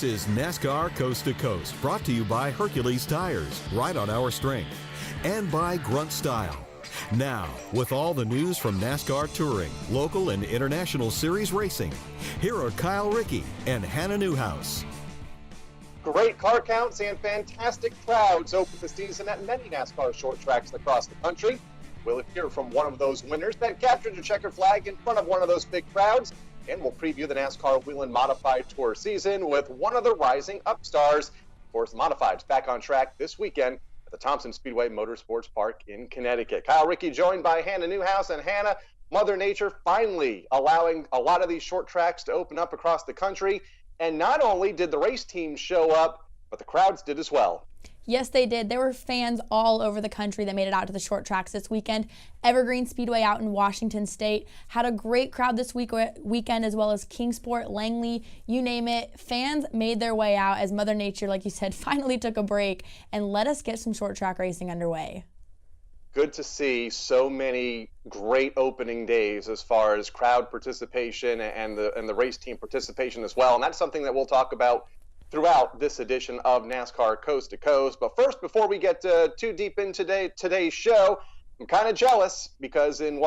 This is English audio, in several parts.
This is NASCAR Coast to Coast, brought to you by Hercules Tires, right on our strength, and by Grunt Style. Now, with all the news from NASCAR Touring, local and international series racing, here are Kyle Rickey and Hannah Newhouse. Great car counts and fantastic crowds open the season at many NASCAR short tracks across the country. We'll hear from one of those winners that captured a checkered flag in front of one of those big crowds, and we'll preview the NASCAR Whelen Modified Tour season with one of the rising upstars. Of course, the Modifieds back on track this weekend at the Thompson Speedway Motorsports Park in Connecticut. Kyle Rickey joined by Hannah Newhouse. And Hannah, Mother Nature finally allowing a lot of these short tracks to open up across the country. And not only did the race teams show up, but the crowds did as well. Yes, they did. There were fans all over the country that made it out to the short tracks this weekend. Evergreen Speedway out in Washington State had a great crowd this weekend, as well as Kingsport, Langley, you name it. Fans made their way out as Mother Nature, like you said, finally took a break and let us get some short track racing underway. Good to see so many great opening days as far as crowd participation and the race team participation as well. And that's something that we'll talk about throughout this edition of NASCAR Coast to Coast. But first, before we get too deep into today's show, I'm kind of jealous because in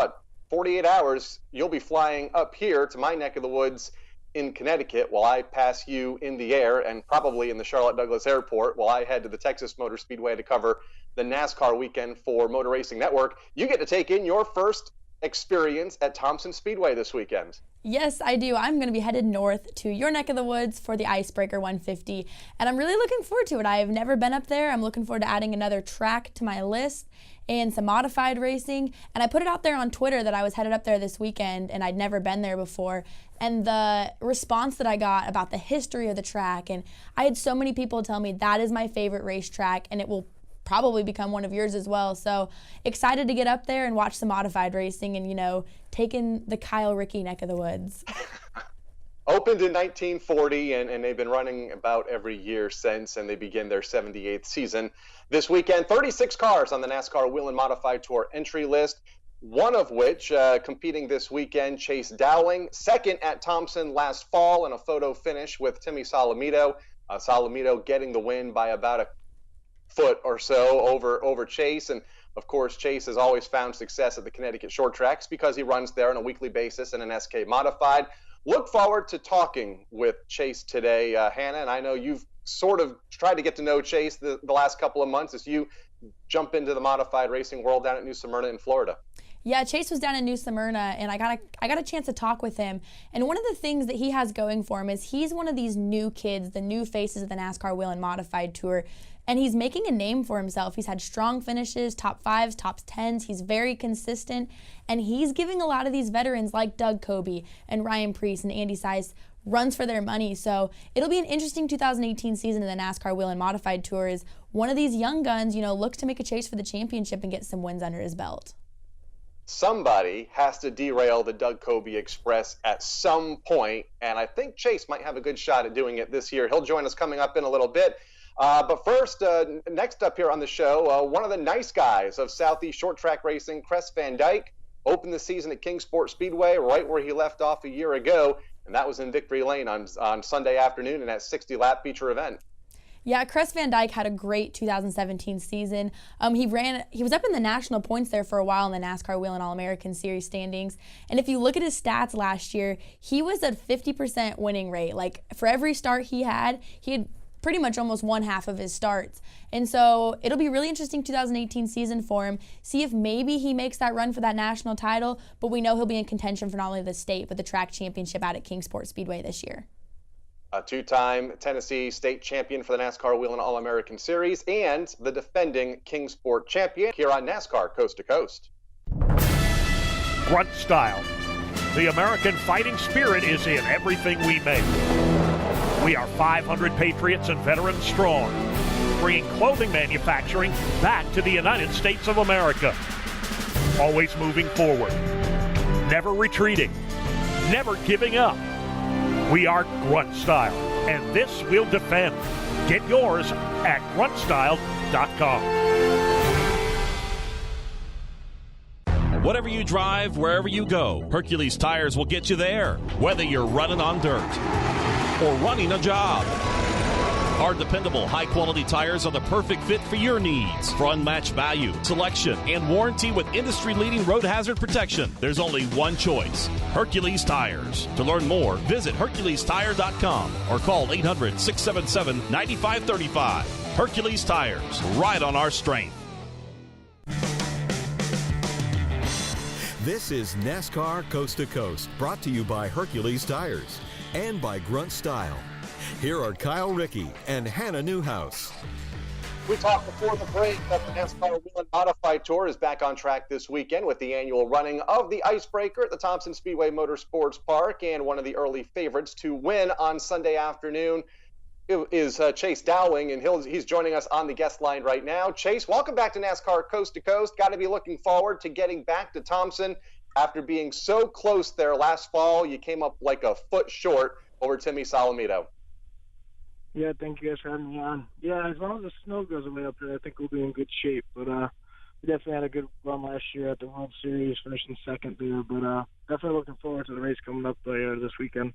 48 hours, you'll be flying up here to my neck of the woods in Connecticut while I pass you in the air, and probably in the Charlotte Douglas Airport while I head to the Texas Motor Speedway to cover the NASCAR weekend for Motor Racing Network. You get to take in your first experience at Thompson Speedway this weekend. Yes, I do. I'm going to be headed north to your neck of the woods for the Icebreaker 150, and I'm really looking forward to it. I have never been up there. I'm looking forward to adding another track to my list and some modified racing, and I put it out there on Twitter that I was headed up there this weekend and I'd never been there before, and the response that I got about the history of the track, and I had so many people tell me that is my favorite racetrack and it will probably become one of yours as well. So excited to get up there and watch some modified racing and, take in the Kyle Rickey neck of the woods. Opened in 1940, and they've been running about every year since, and they begin their 78th season this weekend. 36 cars on the NASCAR Whelen Modified Tour entry list, one of which competing this weekend, Chase Dowling, second at Thompson last fall in a photo finish with Timmy Solomito. Solomito getting the win by about a foot or so over Chase. And of course, Chase has always found success at the Connecticut short tracks because he runs there on a weekly basis in an SK Modified. Look forward to talking with Chase today, Hannah, and I know you've sort of tried to get to know Chase the last couple of months as you jump into the modified racing world down at New Smyrna in Florida. Yeah, Chase was down in New Smyrna, and I got a chance to talk with him. And one of the things that he has going for him is he's one of these new kids, the new faces of the NASCAR Whelen Modified Tour, and he's making a name for himself. He's had strong finishes, top 5s, top 10s. He's very consistent, and he's giving a lot of these veterans like Doug Coby and Ryan Preece and Andy Sice runs for their money. So it'll be an interesting 2018 season in the NASCAR Whelen Modified Tour as one of these young guns, looks to make a chase for the championship and get some wins under his belt. Somebody has to derail the Doug Coby Express at some point, and I think Chase might have a good shot at doing it this year. He'll join us coming up in a little bit. But first, next up here on the show, one of the nice guys of Southeast short track racing, Kres VanDyke, opened the season at Kingsport Speedway right where he left off a year ago, and that was in Victory Lane on Sunday afternoon in that 60-lap feature event. Yeah, Kres VanDyke had a great 2017 season. He was up in the national points there for a while in the NASCAR Whelen All-American Series standings. And if you look at his stats last year, he was at 50% winning rate. Like, for every start he had pretty much almost one half of his starts. And so it'll be a really interesting 2018 season for him. See if maybe he makes that run for that national title, but we know he'll be in contention for not only the state, but the track championship out at Kingsport Speedway this year. A two-time Tennessee state champion for the NASCAR Whelen All-American Series and the defending Kingsport champion here on NASCAR Coast to Coast. Grunt Style. The American fighting spirit is in everything we make. We are 500 patriots and veterans strong, bringing clothing manufacturing back to the United States of America. Always moving forward, never retreating, never giving up. We are Grunt Style, and this we'll defend. Get yours at gruntstyle.com. Whatever you drive, wherever you go, Hercules Tires will get you there. Whether you're running on dirt or running a job, Our dependable, high-quality tires are the perfect fit for your needs. For unmatched value, selection, and warranty with industry-leading road hazard protection, there's only one choice: Hercules Tires. To learn more, visit HerculesTire.com or call 800-677-9535. Hercules Tires, right on our strength. This is NASCAR Coast to Coast, brought to you by Hercules Tires and by Grunt Style. Here are Kyle Rickey and Hannah Newhouse. We talked before the break that the NASCAR Wheel and Modified Tour is back on track this weekend with the annual running of the Icebreaker at the Thompson Speedway Motorsports Park, and one of the early favorites to win on Sunday afternoon is Chase Dowling, and he's joining us on the guest line right now. Chase, welcome back to NASCAR Coast to Coast. Got to be looking forward to getting back to Thompson after being so close there last fall. You came up like a foot short over Timmy Solomito. Yeah, thank you guys for having me on. Yeah, as long as the snow goes away up there, I think we'll be in good shape. But we definitely had a good run last year at the World Series, finishing second there. But definitely looking forward to the race coming up this weekend.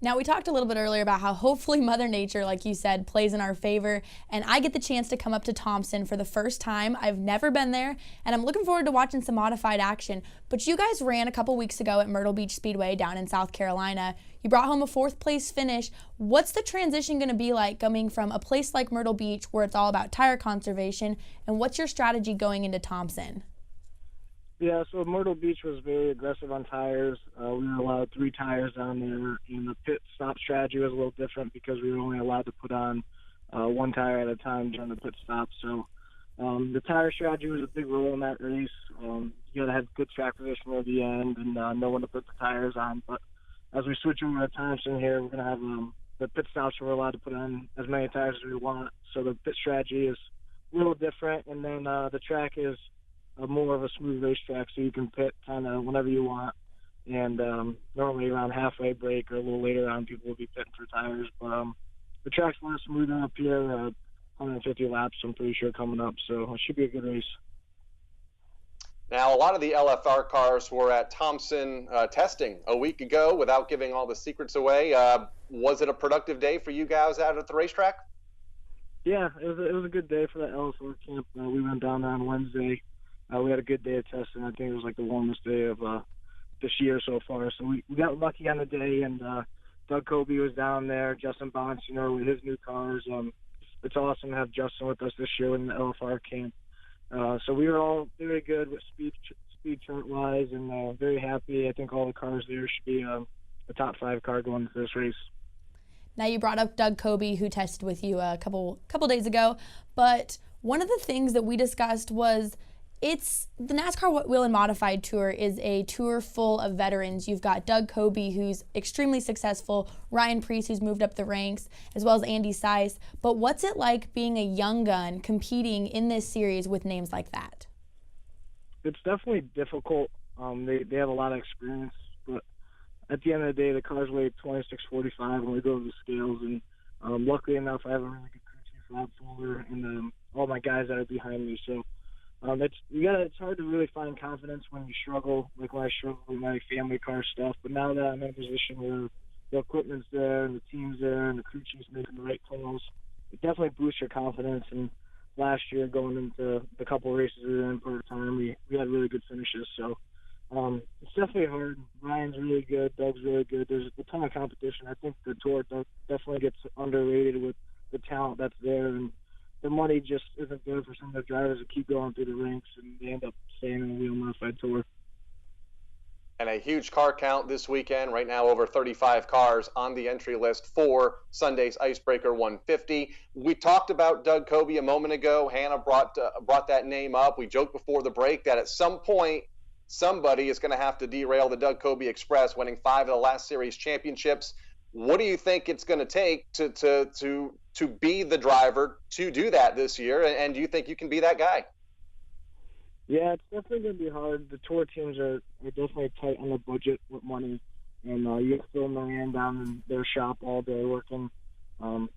Now, we talked a little bit earlier about how hopefully Mother Nature, like you said, plays in our favor, and I get the chance to come up to Thompson for the first time. I've never been there, and I'm looking forward to watching some modified action. But you guys ran a couple weeks ago at Myrtle Beach Speedway down in South Carolina. You brought home a 4th place finish. What's the transition going to be like coming from a place like Myrtle Beach where it's all about tire conservation, and what's your strategy going into Thompson? Yeah, so Myrtle Beach was very aggressive on tires. We were allowed 3 tires down there, and the pit stop strategy was a little different because we were only allowed to put on 1 tire at a time during the pit stop. So the tire strategy was a big role in that race. You got to have good track position at the end and know when to put the tires on. But as we switch over to Thompson here, we're going to have the pit stops where we're allowed to put on as many tires as we want. So the pit strategy is a little different, and then the track is more of a smooth racetrack, so you can pit kind of whenever you want. And normally around halfway break or a little later on, people will be pitting for tires. But the track's a lot smoother up here. 150 laps, I'm pretty sure, coming up. So it should be a good race. Now, a lot of the LFR cars were at Thompson testing a week ago without giving all the secrets away. Was it a productive day for you guys out at the racetrack? Yeah, it was a good day for that LFR camp. We went down there on Wednesday. We had a good day of testing. I think it was like the warmest day of this year so far. So we got lucky on the day, and Doug Kobe was down there, Justin Bonsignor with his new cars. It's awesome to have Justin with us this year in the LFR camp. So we were all very good with speed chart-wise and very happy. I think all the cars there should be a top 5 car going into this race. Now, you brought up Doug Kobe, who tested with you a couple days ago, but one of the things that we discussed was the NASCAR Wheel and Modified Tour is a tour full of veterans. You've got Doug Kobe, who's extremely successful, Ryan Preece, who's moved up the ranks, as well as Andy Seiss. But what's it like being a young gun competing in this series with names like that? It's definitely difficult. They have a lot of experience, but at the end of the day, the cars weigh 2645 when we go to the scales, and luckily enough, I have a really good crew chief, Rob Fuller, and all my guys that are behind me. So it's hard to really find confidence when you struggle, like when I struggle with my family car stuff. But now that I'm in a position where the equipment's there and the team's there and the crew chief's making the right calls, it definitely boosts your confidence. And last year, going into the couple of races we were in part time, we had really good finishes. So it's definitely hard. Ryan's really good. Doug's really good. There's a ton of competition. I think the tour definitely gets underrated with the talent that's there, and the money just isn't there for some of the drivers to keep going through the ranks, and they end up staying in the Wheel Modified Tour. And a huge car count this weekend. Right now, over 35 cars on the entry list for Sunday's Icebreaker 150. We talked about Doug Kobe a moment ago. Hannah brought that name up. We joked before the break that at some point, somebody is going to have to derail the Doug Kobe Express, winning 5 of the last series championships. What do you think it's going to take to be the driver to do that this year? And do you think you can be that guy? Yeah, it's definitely going to be hard. The tour teams are definitely tight on the budget with money. And you have Phil Moran down in their shop all day working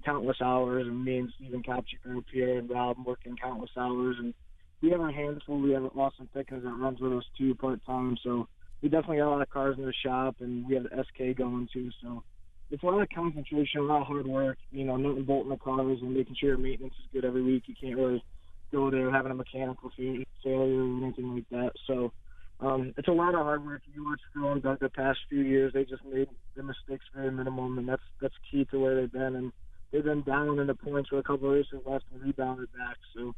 countless hours. And me and Stephen Kopchik are up here and Rob working countless hours. And we have a handful. We have Austin Thickens that runs with us too part-time. So we definitely got a lot of cars in the shop. And we have the SK going too. So it's a lot of concentration, a lot of hard work, nut and bolting the cars and making sure your maintenance is good every week. You can't really go there having a mechanical failure or anything like that. So it's a lot of hard work. You watch Phil the past few years, they just made the mistakes very minimum, and that's key to where they've been. And they've been down in the points with a couple of races left and rebounded back. So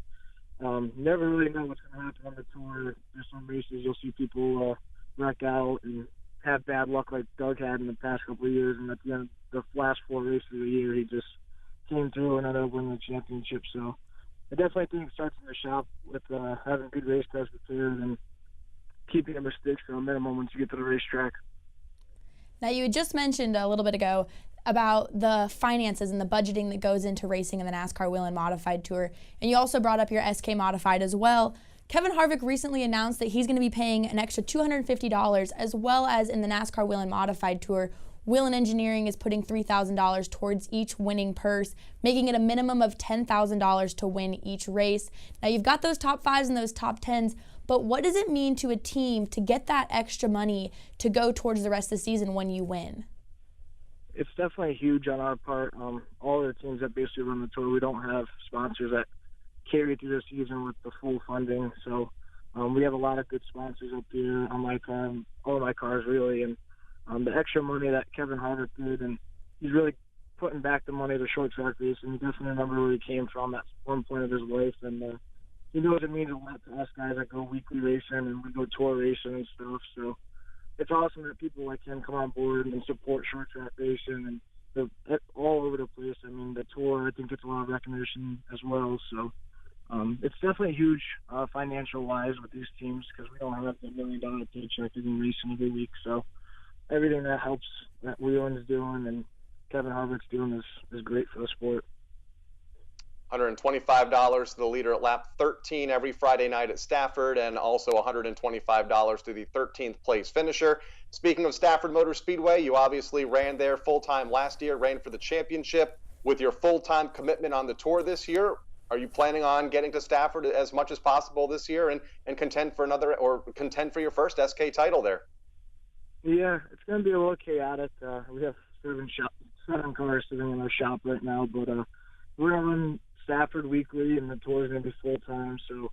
never really know what's going to happen on the tour. There's some races you'll see people wreck out and have bad luck like Doug had in the past couple of years, and at the end of the last 4 races of the year, he just came through and ended up winning the championship. So I definitely think it starts in the shop with having good race cars prepared and keeping the mistakes to a minimum once you get to the racetrack. Now, you had just mentioned a little bit ago about the finances and the budgeting that goes into racing in the NASCAR Wheel and Modified Tour, and you also brought up your SK Modified as well. Kevin Harvick recently announced that he's going to be paying an extra $250, as well as in the NASCAR Wheel and Modified Tour, Wheel and Engineering is putting $3,000 towards each winning purse, making it a minimum of $10,000 to win each race. Now, you've got those top 5s and those top 10s, but what does it mean to a team to get that extra money to go towards the rest of the season when you win? It's definitely huge on our part. All the teams that basically run the tour, we don't have sponsors that carry through the season with the full funding. So we have a lot of good sponsors up there on my car, all my cars really, and the extra money that Kevin Harvick did, and he's really putting back the money to short track race, and he definitely remember where he came from at one point of his life, and he knows it means a lot to us guys that go weekly racing and we go tour racing and stuff. So it's awesome that people like him come on board and support short track racing, and they're all over the place. I mean, the tour, I think, gets a lot of recognition as well. So it's definitely huge financial-wise with these teams because we don't have the $1 million paycheck in racing every week. So everything that helps that Wheelan's doing and Kevin Harvick's doing is great for the sport. $125 to the leader at lap 13 every Friday night at Stafford, and also $125 to the 13th place finisher. Speaking of Stafford Motor Speedway, you obviously ran there full-time last year, ran for the championship. With your full-time commitment on the tour this year, are you planning on getting to Stafford as much as possible this year and contend for your first SK title there? Yeah, it's going to be a little chaotic. We have 7 cars sitting in our shop right now, but we're going to run Stafford weekly, and the tour is going to be full-time. So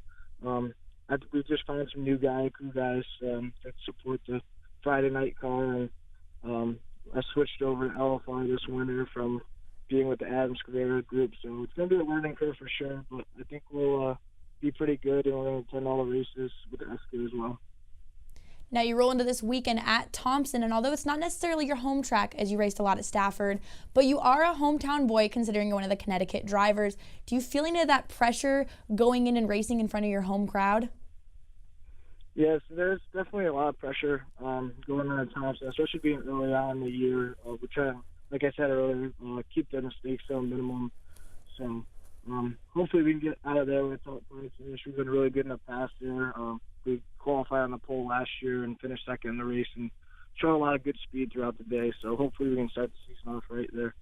we just found some new crew guys that support the Friday night car, and I switched over to LFR this winter from being with the Adams Carrera group. So it's going to be a learning curve for sure, but I think we'll be pretty good, and we're going to attend all the races with the SK as well. Now, you roll into this weekend at Thompson, and although it's not necessarily your home track, as you raced a lot at Stafford, but you are a hometown boy considering you're one of the Connecticut drivers. Do you feel any of that pressure going in and racing in front of your home crowd? Yes, there's definitely a lot of pressure going on at Thompson, especially being early on in the year. We're trying, like I said earlier, keep the mistakes to a minimum. So hopefully we can get out of there with a top 5 finish. We've been really good in the past there. We qualified on the pole last year and finished second in the race and showed a lot of good speed throughout the day. So hopefully we can start the season off right there.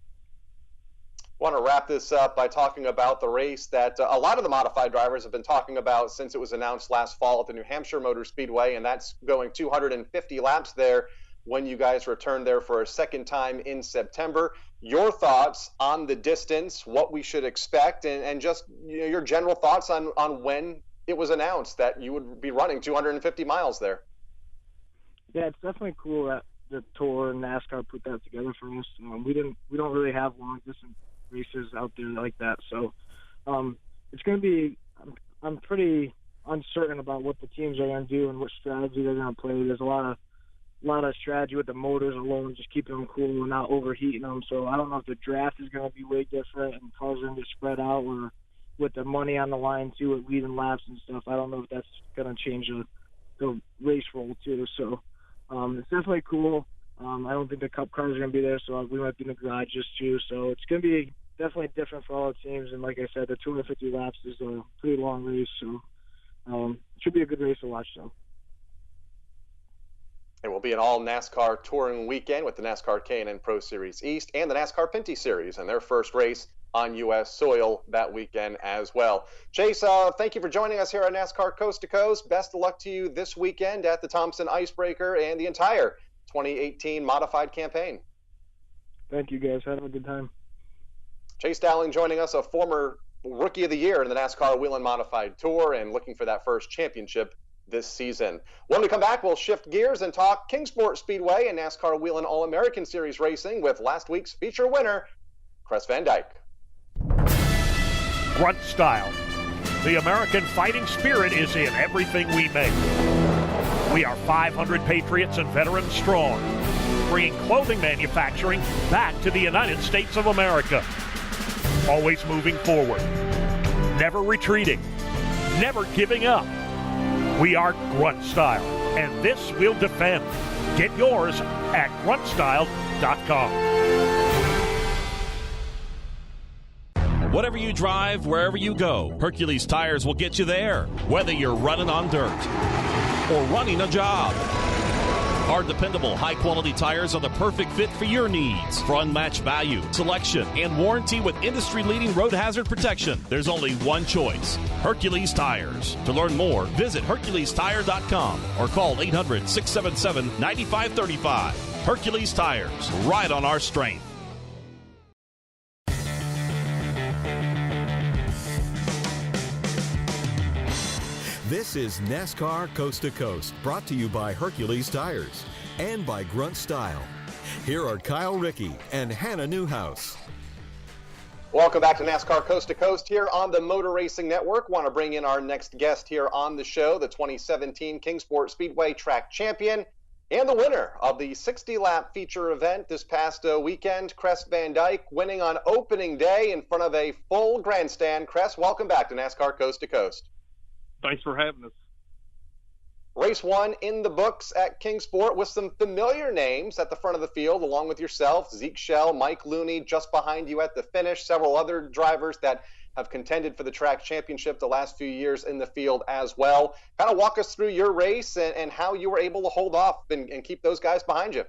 I want to wrap this up by talking about the race that a lot of the modified drivers have been talking about since it was announced last fall at the New Hampshire Motor Speedway, and that's going 250 laps there when you guys return there for a second time in September. Your thoughts on the distance, what we should expect, and just your general thoughts on when it was announced that you would be running 250 miles there. Yeah, it's definitely cool that the tour and NASCAR put that together for us. We don't really have long distance races out there like that, so it's going to be. I'm pretty uncertain about what the teams are going to do and what strategy they're going to play. There's a lot of strategy with the motors alone, just keeping them cool and not overheating them. So I don't know if the draft is going to be way different and cars are going to get spread out, or with the money on the line too, with leading laps and stuff. I don't know if that's going to change the race roll too. So it's definitely cool. I don't think the Cup cars are going to be there, so we might be in the garages too. So it's going to be definitely different for all the teams. And like I said, the 250 laps is a pretty long race, so it should be a good race to watch though. It will be an all NASCAR touring weekend with the NASCAR K&N Pro Series East and the NASCAR Pinty Series and their first race on U.S. soil that weekend as well. Chase, thank you for joining us here on NASCAR Coast to Coast. Best of luck to you this weekend at the Thompson Icebreaker and the entire 2018 modified campaign. Thank you, guys. Have a good time. Chase Dowling joining us, a former Rookie of the Year in the NASCAR Whelen Modified Tour and looking for that first championship this season. When we come back, we'll shift gears and talk Kingsport Speedway and NASCAR Whelen All-American Series racing with last week's feature winner, Kres VanDyke. Grunt style. The American fighting spirit is in everything we make. We are 500 patriots and veterans strong, bringing clothing manufacturing back to the United States of America. Always moving forward, never retreating, never giving up. We are Grunt Style, and this we'll defend. Get yours at gruntstyle.com. Whatever you drive, wherever you go, Hercules Tires will get you there, whether you're running on dirt or running a job. Our dependable, high-quality tires are the perfect fit for your needs. For unmatched value, selection, and warranty with industry-leading road hazard protection, there's only one choice: Hercules Tires. To learn more, visit HerculesTire.com or call 800-677-9535. Hercules Tires, ride on our strength. This is NASCAR Coast to Coast, brought to you by Hercules Tires and by Grunt Style. Here are Kyle Rickey and Hannah Newhouse. Welcome back to NASCAR Coast to Coast here on the Motor Racing Network. Want to bring in our next guest here on the show, the 2017 Kingsport Speedway track champion and the winner of the 60-lap feature event this past weekend, Kres VanDyke, winning on opening day in front of a full grandstand. Kres, welcome back to NASCAR Coast to Coast. Thanks for having us. Race one in the books at Kingsport with some familiar names at the front of the field, along with yourself, Zeke Shell, Mike Looney, just behind you at the finish, several other drivers that have contended for the track championship the last few years in the field as well. Kind of walk us through your race and how you were able to hold off and keep those guys behind you.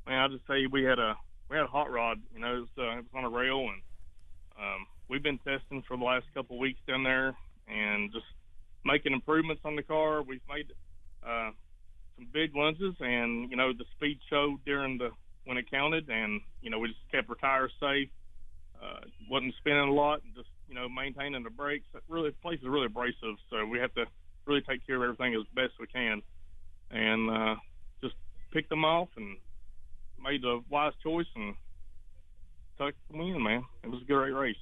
Man, I'll just tell you, we had a hot rod. You know, it was on a rail, and we've been testing for the last couple of weeks down there and just making improvements on the car. We've made some big lunges, and you know, the speed showed when it counted, and you know, we just kept our tires safe, wasn't spinning a lot, and just, you know, maintaining the brakes. The place is really abrasive, so we have to really take care of everything as best we can, and just picked them off and made the wise choice and took the win. Man, it was a great race.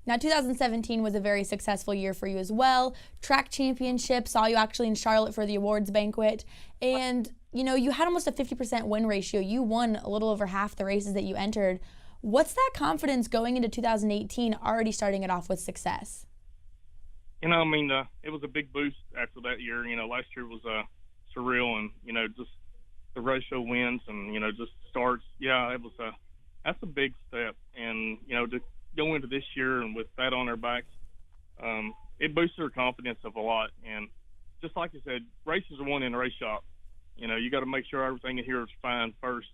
Now, 2017 was a very successful year for you as well. Track championship, saw you actually in Charlotte for the awards banquet. And, you know, you had almost a 50% win ratio. You won a little over half the races that you entered. What's that confidence going into 2018, already starting it off with success? You know, I mean, it was a big boost after that year. You know, last year was surreal, and, you know, just the ratio wins and, you know, just starts. Yeah, that's a big step. And, you know, to go into this year and with that on our backs, it boosted our confidence of a lot. And just like I said, races are won in a race shop. You know, you got to make sure everything in here is fine first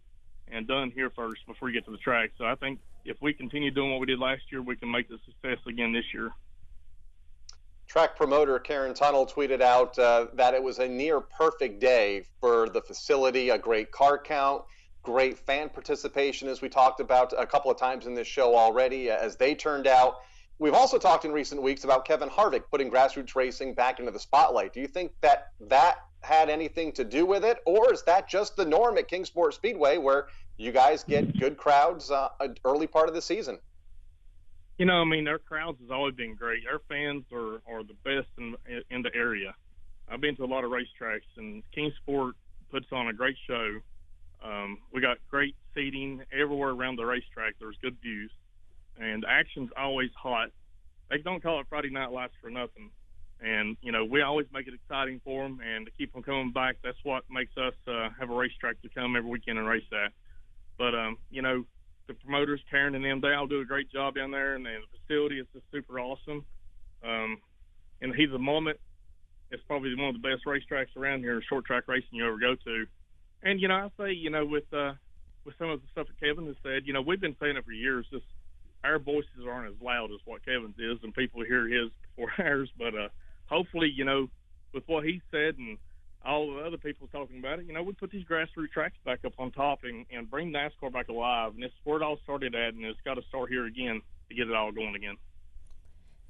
and done here first before you get to the track. So I think if we continue doing what we did last year, we can make the success again this year. Track promoter Karen Tunnell tweeted out that it was a near perfect day for the facility, a great car count, great fan participation, as we talked about a couple of times in this show already, as they turned out. We've also talked in recent weeks about Kevin Harvick putting grassroots racing back into the spotlight. Do you think that had anything to do with it, or is that just the norm at Kingsport Speedway where you guys get good crowds early part of the season? You know, I mean, our crowds has always been great. Our fans are the best in the area. I've been to a lot of racetracks, and Kingsport puts on a great show. We got great seating everywhere around the racetrack. There's good views, and the action's always hot. They don't call it Friday Night Lights for nothing. And, you know, we always make it exciting for them, and to keep them coming back, that's what makes us have a racetrack to come every weekend and race at. But, you know, the promoters, Karen and them, they all do a great job down there, and the facility is just super awesome. In the heat of the moment, it's probably one of the best racetracks around here, short track racing you ever go to. And, you know, I say, you know, with some of the stuff that Kevin has said, you know, we've been saying it for years, just our voices aren't as loud as what Kevin's is, and people hear his before ours. But hopefully, you know, with what he said, and all the other people talking about it, we put these grassroots tracks back up on top and bring NASCAR back alive. And it's where it all started at, and it's got to start here again to get it all going again.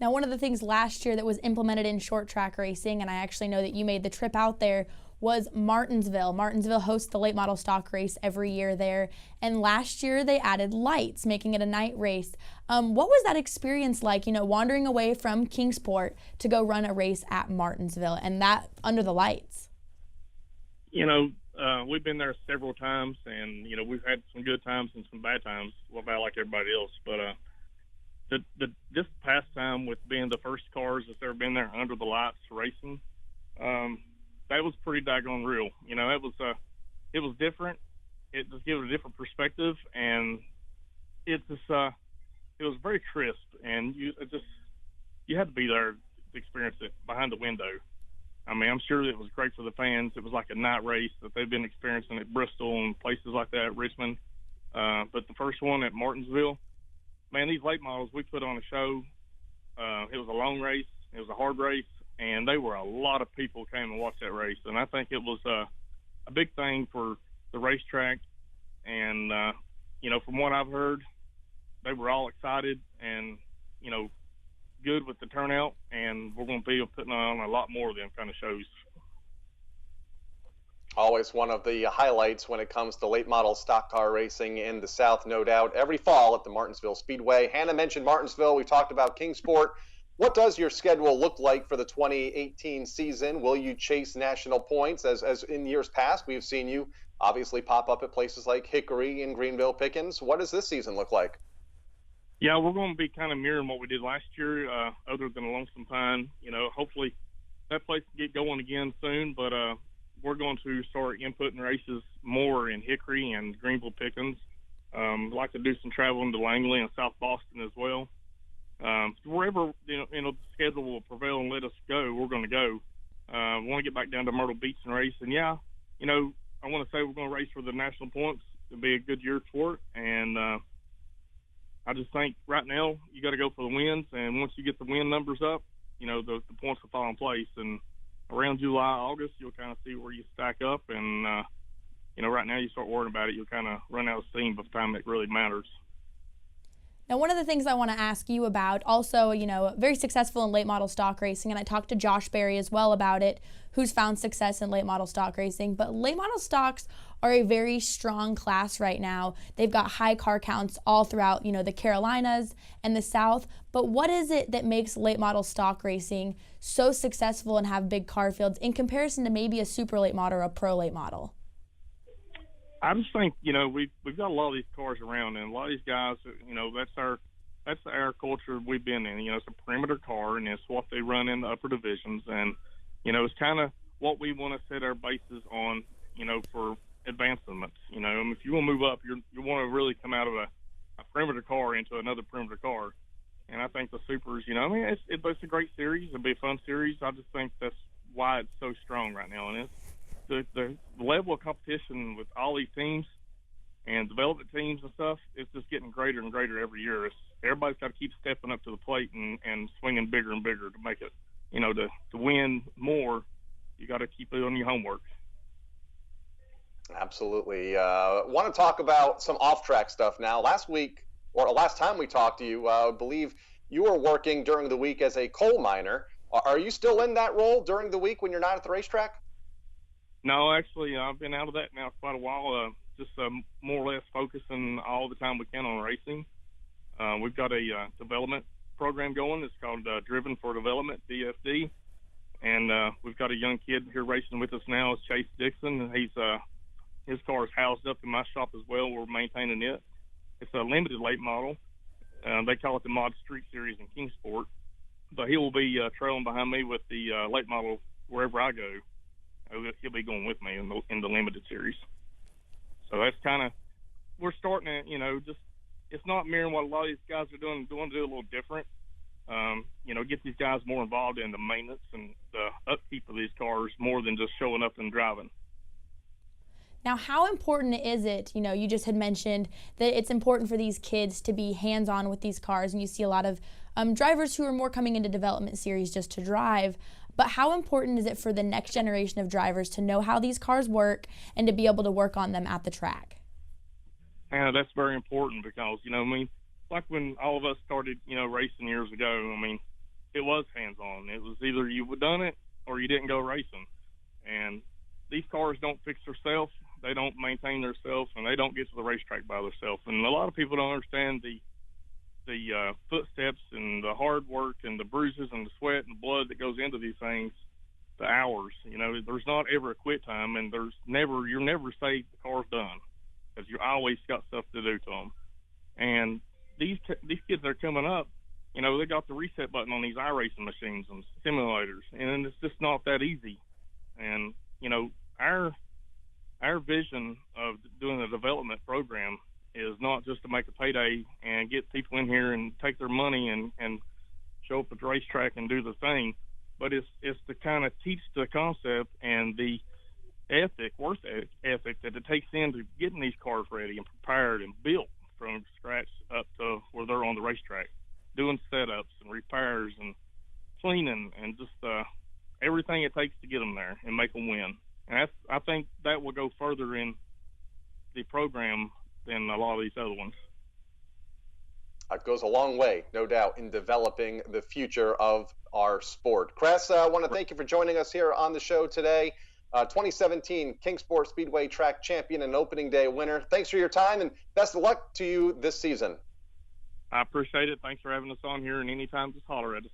Now, one of the things last year that was implemented in short track racing, and I actually know that you made the trip out there, was Martinsville. Martinsville hosts the late model stock race every year there, and last year they added lights, making it a night race. What was that experience like, wandering away from Kingsport to go run a race at Martinsville, and that under the lights? We've been there several times, and we've had some good times and some bad times, about like everybody else. But this past time, with being the first cars that's ever been there under the lights racing, that was pretty daggone real. It was different. It just gave it a different perspective, and it was very crisp, and you had to be there to experience it behind the window. I mean, I'm sure it was great for the fans. It was like a night race that they've been experiencing at Bristol and places like that, Richmond. But the first one at Martinsville, man, these late models, we put on a show. It was a long race. It was a hard race, and a lot of people came and watched that race. And I think it was a big thing for the racetrack. And, from what I've heard, they were all excited and, good with the turnout, and we're going to be putting on a lot more of them kind of shows. Always one of the highlights when it comes to late model stock car racing in the South, no doubt, every fall at the Martinsville Speedway. Hannah mentioned Martinsville. We talked about Kingsport. What does your schedule look like for the 2018 season? Will you chase national points? As in years past, we've seen you obviously pop up at places like Hickory and Greenville Pickens. What does this season look like? Yeah, we're going to be kind of mirroring what we did last year, other than Lonesome Pine. Hopefully that place can get going again soon, but we're going to start inputting races more in Hickory and Greenville Pickens. I'd like to do some traveling to Langley and South Boston as well. Wherever the schedule will prevail and let us go, we're going to go. We want to get back down to Myrtle Beach and race. And I want to say we're going to race for the national points. It'll be a good year for it, and I just think right now you got to go for the wins, and once you get the win numbers up, the points will fall in place. And around July, August, you'll kind of see where you stack up, and right now you start worrying about it, you'll kind of run out of steam by the time it really matters. Now, one of the things I want to ask you about, also, very successful in late model stock racing, and I talked to Josh Berry as well about it, who's found success in late model stock racing, but late model stocks are a very strong class right now. They've got high car counts all throughout, the Carolinas and the South, but what is it that makes late model stock racing so successful and have big car fields in comparison to maybe a super late model or a pro late model? I just think, we've got a lot of these cars around, and a lot of these guys, that's our culture we've been in. It's a perimeter car, and it's what they run in the upper divisions, and it's kind of what we want to set our bases on, for advancements. If you want to move up, you want to really come out of a perimeter car into another perimeter car. And I think the supers, it's a great series. It'll be a fun series. I just think that's why it's so strong right now, and it's the level of competition with all these teams and development teams and stuff, it's just getting greater and greater every year. Everybody's got to keep stepping up to the plate and swinging bigger and bigger to make it, to win more, you got to keep doing your homework. Absolutely. Want to talk about some off-track stuff now. Last time we talked to you, I believe you were working during the week as a coal miner. Are you still in that role during the week when you're not at the racetrack? No, actually, I've been out of that now quite a while, just more or less focusing all the time we can on racing. We've got a development program going. It's called Driven for Development, DFD. And we've got a young kid here racing with us now. It's Chasse Dixon. His car is housed up in my shop as well. We're maintaining it. It's a limited late model. They call it the Mod Street Series in Kingsport. But he will be trailing behind me with the late model wherever I go. He'll be going with me in the limited series. So that's kind of, we're starting to, it's not mirroring what a lot of these guys are doing. We want to do a little different. Get these guys more involved in the maintenance and the upkeep of these cars more than just showing up and driving. Now, how important is it, you just had mentioned that it's important for these kids to be hands-on with these cars, and you see a lot of drivers who are more coming into development series just to drive. but how important is it for the next generation of drivers to know how these cars work and to be able to work on them at the track? Yeah, that's very important because, like when all of us started, racing years ago, it was hands-on. It was either you had done it or you didn't go racing. And these cars don't fix themselves. They don't maintain themselves, and they don't get to the racetrack by themselves. And a lot of people don't understand the footsteps and the hard work and the bruises and the sweat and blood that goes into these things, the hours. There's not ever a quit time, and you're never say the car's done, because you always got stuff to do to them. And these kids that are coming up, they got the reset button on these iRacing machines and simulators, and it's just not that easy. And our vision of doing a development program is not just to make a payday and get people in here and take their money and show up at the racetrack and do the thing, but it's to kind of teach the concept and the work ethic that it takes into getting these cars ready and prepared and built from scratch up to where they're on the racetrack, doing setups and repairs and cleaning and just everything it takes to get them there and make them win. And I think that will go further in the program than a lot of these other ones. It goes a long way, no doubt, in developing the future of our sport. Kres, I want to thank you for joining us here on the show today. 2017 Kingsport Speedway Track Champion and Opening Day winner. Thanks for your time, and best of luck to you this season. I appreciate it. Thanks for having us on here, and anytime, just holler at us.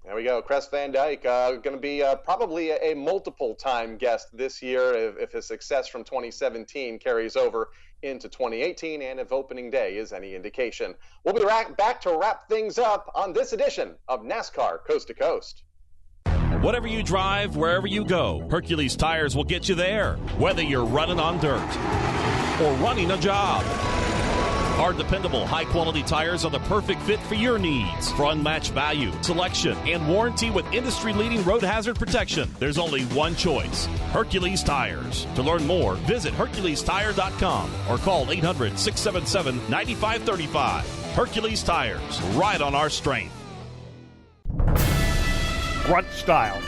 There we go. Kres VanDyke, going to be probably a multiple-time guest this year if his success from 2017 carries over into 2018 and if opening day is any indication. We'll be back to wrap things up on this edition of NASCAR Coast to Coast. Whatever you drive, wherever you go, Hercules Tires will get you there, whether you're running on dirt or running a job. Our dependable, high-quality tires are the perfect fit for your needs. For unmatched value, selection, and warranty with industry-leading road hazard protection, there's only one choice: Hercules Tires. To learn more, visit HerculesTire.com or call 800-677-9535. Hercules Tires, ride on our strength. Grunt style.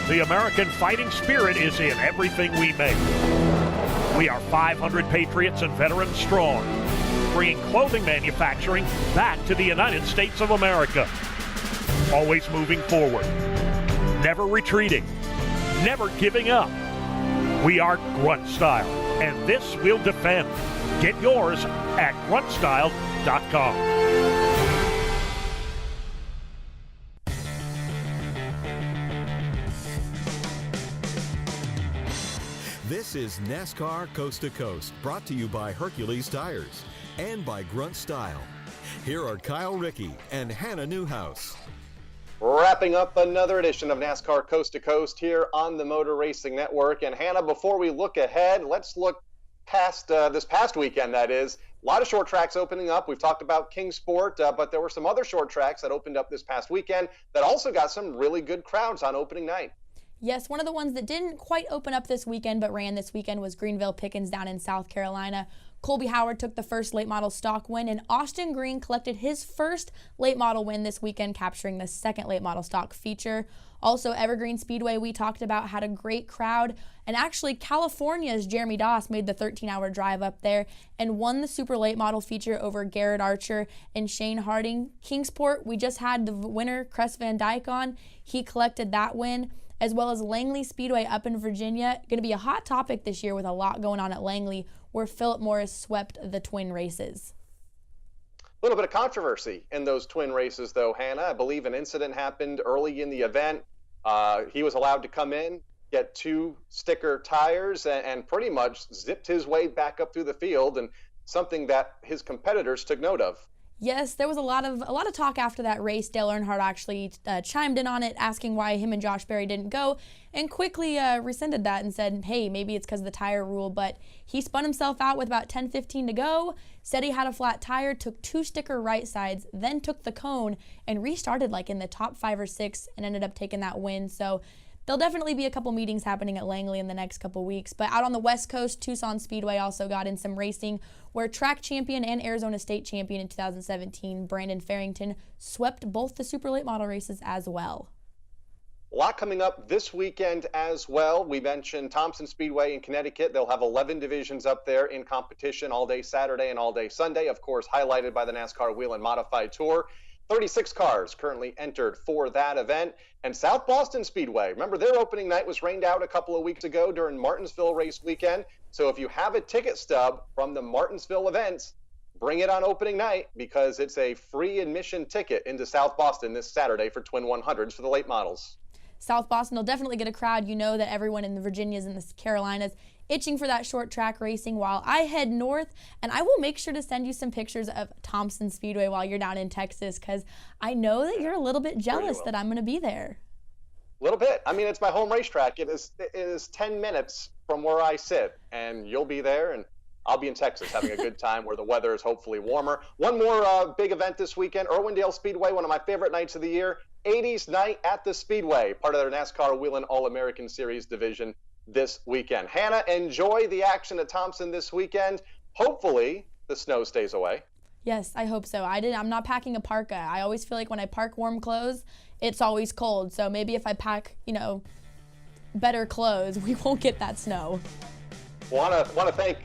The American fighting spirit is in everything we make. We are 500 patriots and veterans strong, bringing clothing manufacturing back to the United States of America. Always moving forward, never retreating, never giving up. We are Grunt Style, and this we'll defend. Get yours at gruntstyle.com. This is NASCAR Coast to Coast, brought to you by Hercules Tires and by Grunt Style. Here are Kyle Rickey and Hannah Newhouse. Wrapping up another edition of NASCAR Coast to Coast here on the Motor Racing Network. And Hannah, before we look ahead, let's look past this past weekend, that is. A lot of short tracks opening up. We've talked about Kingsport, but there were some other short tracks that opened up this past weekend that also got some really good crowds on opening night. Yes, one of the ones that didn't quite open up this weekend but ran this weekend was Greenville Pickens down in South Carolina. Colby Howard took the first late model stock win, and Austin Green collected his first late model win this weekend, capturing the second late model stock feature. Also, Evergreen Speedway, we talked about, had a great crowd, and actually California's Jeremy Doss made the 13-hour drive up there and won the super late model feature over Garrett Archer and Shane Harding. Kingsport, we just had the winner, Kres VanDyke, on. He collected that win, as well as Langley Speedway up in Virginia. Going to be a hot topic this year with a lot going on at Langley, where Philip Morris swept the twin races. A little bit of controversy in those twin races, though, Hannah. I believe an incident happened early in the event. He was allowed to come in, get 2 sticker tires, and pretty much zipped his way back up through the field, and something that his competitors took note of. Yes, there was a lot of talk after that race. Dale Earnhardt actually chimed in on it, asking why him and Josh Berry didn't go, and quickly rescinded that and said, hey, maybe it's because of the tire rule. But he spun himself out with about 10:15 to go, said he had a flat tire, took 2 sticker right sides, then took the cone and restarted like in the top 5 or 6 and ended up taking that win. So there'll definitely be a couple meetings happening at Langley in the next couple weeks. But out on the West Coast, Tucson Speedway also got in some racing, where track champion and Arizona State champion in 2017, Brandon Farrington, swept both the super late model races as well. A lot coming up this weekend as well. We mentioned Thompson Speedway in Connecticut. They'll have 11 divisions up there in competition all day Saturday and all day Sunday, of course, highlighted by the NASCAR Wheel and Modified Tour. 36 cars currently entered for that event. And South Boston Speedway, remember their opening night was rained out a couple of weeks ago during Martinsville race weekend. So if you have a ticket stub from the Martinsville events, bring it on opening night because it's a free admission ticket into South Boston this Saturday for Twin 100s for the late models. South Boston will definitely get a crowd. You know that everyone in the Virginias and the Carolinas itching for that short track racing while I head north, and I will make sure to send you some pictures of Thompson Speedway while you're down in Texas because I know that you're a little bit jealous that I'm going to be there. A little bit. I mean, it's my home racetrack. It is 10 minutes from where I sit, and you'll be there, and I'll be in Texas having a good time where the weather is hopefully warmer. One more big event this weekend, Irwindale Speedway, one of my favorite nights of the year. 80s night at the Speedway, part of their NASCAR Wheelin' All-American Series division this weekend. Hannah, enjoy the action at Thompson this weekend. Hopefully, the snow stays away. Yes, I hope so. I'm not packing a parka. I always feel like when I park warm clothes, it's always cold. So maybe if I pack, better clothes, we won't get that snow. Want to thank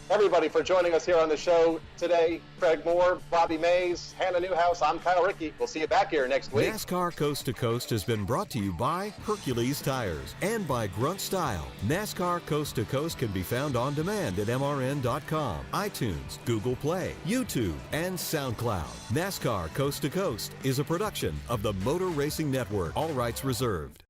everybody for joining us here on the show today. Craig Moore, Bobby Mays, Hannah Newhouse, I'm Kyle Rickey. We'll see you back here next week. NASCAR Coast to Coast has been brought to you by Hercules Tires and by Grunt Style. NASCAR Coast to Coast can be found on demand at MRN.com, iTunes, Google Play, YouTube, and SoundCloud. NASCAR Coast to Coast is a production of the Motor Racing Network. All rights reserved.